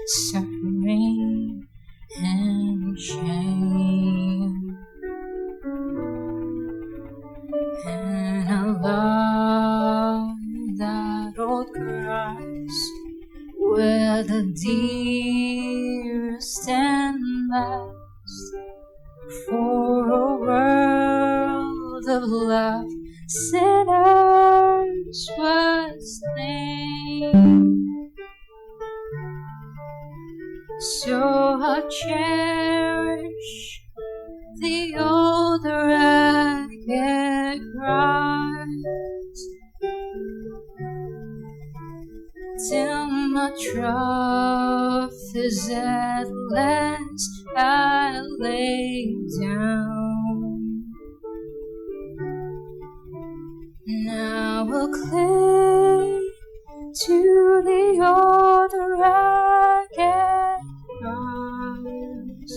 suffering and shame, and a love that old cries where the dearest and last, for a world of love sinners were slain. So I'll cherish the old ragged cross till my trough is at last I lay down. Now I'll cling to the old ragged cross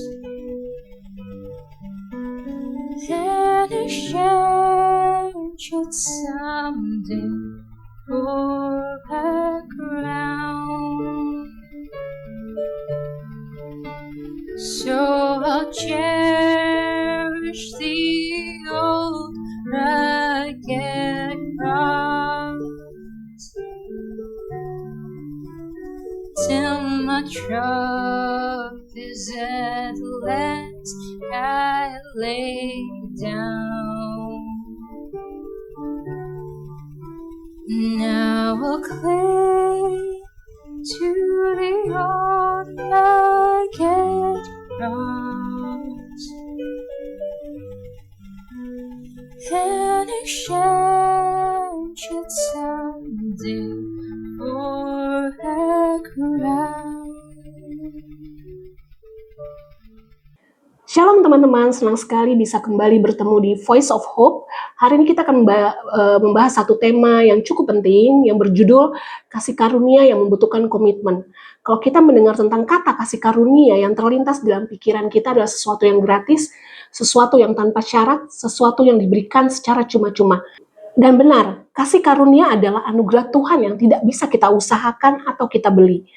and exchange it someday for a crown. So I'll cherish the old ragged cross till my trough is at last I lay down. Now I'll cling to the old ragged cross and exchange it someday for a crown. Shalom teman-teman, senang sekali bisa kembali bertemu di Voice of Hope. Hari ini kita akan membahas satu tema yang cukup penting yang berjudul kasih karunia yang membutuhkan komitmen. Kalau kita mendengar tentang kata kasih karunia, yang terlintas dalam pikiran kita adalah sesuatu yang gratis, sesuatu yang tanpa syarat, sesuatu yang diberikan secara cuma-cuma. Dan benar, kasih karunia adalah anugerah Tuhan yang tidak bisa kita usahakan atau kita beli.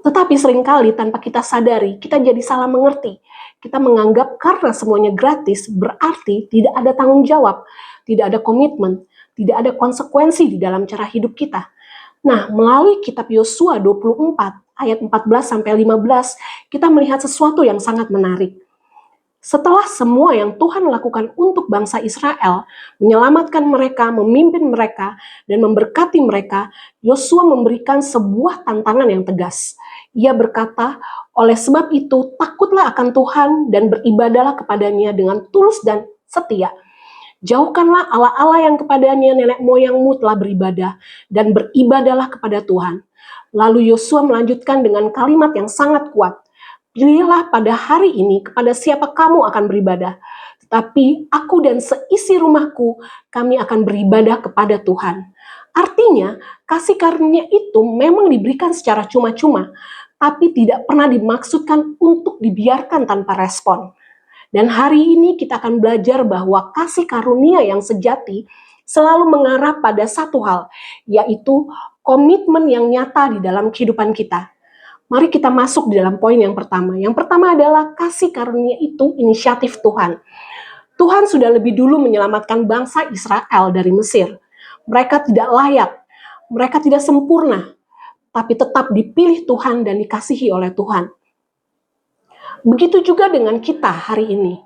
Tetapi seringkali tanpa kita sadari, kita jadi salah mengerti. Kita menganggap karena semuanya gratis, berarti tidak ada tanggung jawab, tidak ada komitmen, tidak ada konsekuensi di dalam cara hidup kita. Nah, melalui kitab Yosua 24, ayat 14-15, kita melihat sesuatu yang sangat menarik. Setelah semua yang Tuhan lakukan untuk bangsa Israel, menyelamatkan mereka, memimpin mereka, dan memberkati mereka, Yosua memberikan sebuah tantangan yang tegas. Ia berkata, oleh sebab itu takutlah akan Tuhan dan beribadahlah kepadanya dengan tulus dan setia. Jauhkanlah Allah-Allah yang kepadanya nenek moyangmu telah beribadah, dan beribadahlah kepada Tuhan. Lalu Yosua melanjutkan dengan kalimat yang sangat kuat. Pilihlah pada hari ini kepada siapa kamu akan beribadah, tetapi aku dan seisi rumahku, kami akan beribadah kepada Tuhan. Artinya, kasih karunia itu memang diberikan secara cuma-cuma, tapi tidak pernah dimaksudkan untuk dibiarkan tanpa respon. Dan hari ini kita akan belajar bahwa kasih karunia yang sejati selalu mengarah pada satu hal, yaitu komitmen yang nyata di dalam kehidupan kita. Mari kita masuk di dalam poin yang pertama. Yang pertama adalah kasih karunia itu inisiatif Tuhan. Tuhan sudah lebih dulu menyelamatkan bangsa Israel dari Mesir. Mereka tidak layak, mereka tidak sempurna, tapi tetap dipilih Tuhan dan dikasihi oleh Tuhan. Begitu juga dengan kita hari ini.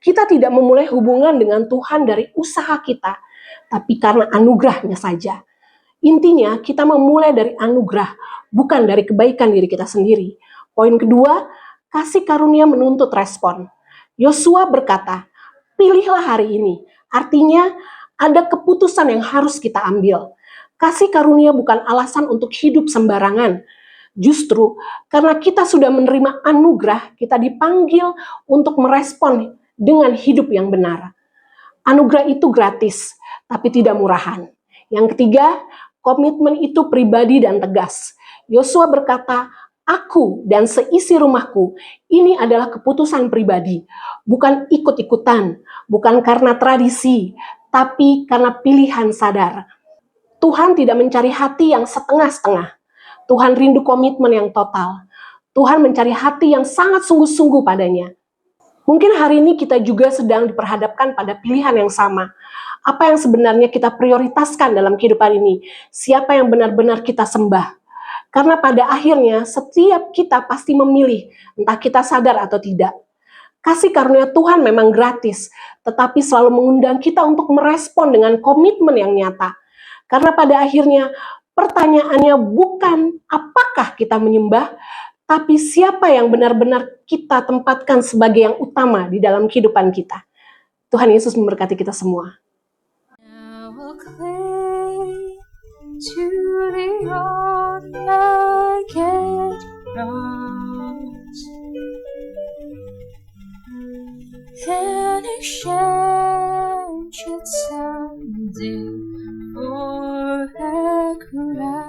Kita tidak memulai hubungan dengan Tuhan dari usaha kita, tapi karena anugerahnya saja. Intinya kita memulai dari anugerah, bukan dari kebaikan diri kita sendiri. Poin kedua, kasih karunia menuntut respon. Yosua berkata, pilihlah hari ini. Artinya ada keputusan yang harus kita ambil. Kasih karunia bukan alasan untuk hidup sembarangan. Justru karena kita sudah menerima anugerah, kita dipanggil untuk merespon dengan hidup yang benar. Anugerah itu gratis, tapi tidak murahan. Yang ketiga, komitmen itu pribadi dan tegas. Yosua berkata, aku dan seisi rumahku, ini adalah keputusan pribadi, bukan ikut-ikutan, bukan karena tradisi, tapi karena pilihan sadar. Tuhan tidak mencari hati yang setengah-setengah. Tuhan rindu komitmen yang total. Tuhan mencari hati yang sangat sungguh-sungguh padanya. Mungkin hari ini kita juga sedang diperhadapkan pada pilihan yang sama. Apa yang sebenarnya kita prioritaskan dalam kehidupan ini? Siapa yang benar-benar kita sembah? Karena pada akhirnya setiap kita pasti memilih, entah kita sadar atau tidak. Kasih karunia Tuhan memang gratis, tetapi selalu mengundang kita untuk merespon dengan komitmen yang nyata. Karena pada akhirnya pertanyaannya bukan apakah kita menyembah, tapi siapa yang benar-benar kita tempatkan sebagai yang utama di dalam kehidupan kita. Tuhan Yesus memberkati kita semua. Now I'll cling to the unlike cross and exchange it someday for a crown.